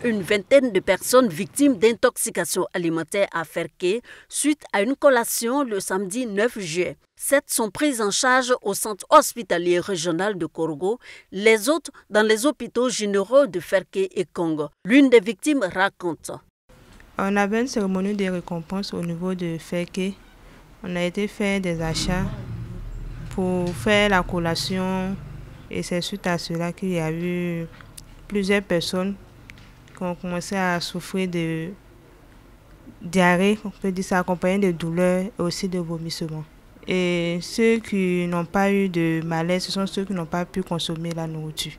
Une vingtaine de personnes victimes d'intoxication alimentaire à Ferké suite à une collation le samedi 9 juillet. 7 sont prises en charge au centre hospitalier régional de Korogo, les autres dans les hôpitaux généraux de Ferké et Congo. L'une des victimes raconte. On avait une cérémonie de récompense au niveau de Ferké. On a été faire des achats pour faire la collation et c'est suite à cela qu'il y a eu plusieurs personnes qui ont commencé à souffrir de diarrhée, on peut dire ça, accompagné de douleurs et aussi de vomissements. Et ceux qui n'ont pas eu de malaise, ce sont ceux qui n'ont pas pu consommer la nourriture.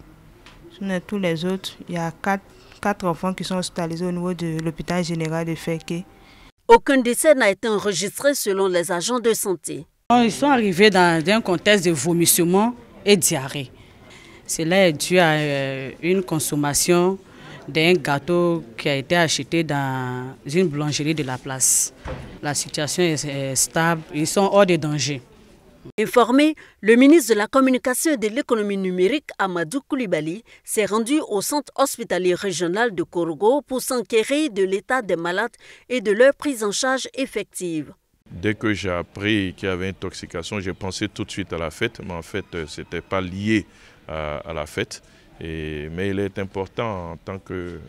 Sinon, tous les autres, il y a quatre enfants qui sont hospitalisés au niveau de l'hôpital général de Ferké. Aucun décès n'a été enregistré selon les agents de santé. Ils sont arrivés dans un contexte de vomissement et diarrhée. Cela est dû à une consommation d'un gâteau qui a été acheté dans une boulangerie de la place. La situation est stable, ils sont hors de danger. Informé, le ministre de la Communication et de l'économie numérique, Amadou Koulibaly, s'est rendu au centre hospitalier régional de Korogo pour s'enquérir de l'état des malades et de leur prise en charge effective. Dès que j'ai appris qu'il y avait intoxication, j'ai pensé tout de suite à la fête, mais en fait, ce n'était pas lié à la fête. Mais il est important en tant que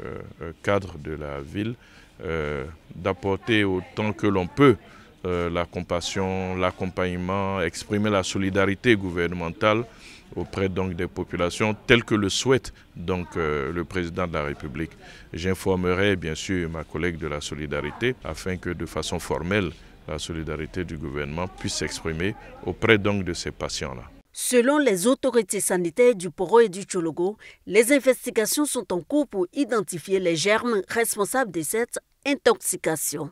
cadre de la ville d'apporter autant que l'on peut la compassion, l'accompagnement, exprimer la solidarité gouvernementale auprès donc des populations telles que le souhaite donc le président de la République. J'informerai bien sûr ma collègue de la solidarité afin que de façon formelle la solidarité du gouvernement puisse s'exprimer auprès donc de ces patients-là. Selon les autorités sanitaires du Poro et du Tchologo, les investigations sont en cours pour identifier les germes responsables de cette intoxication.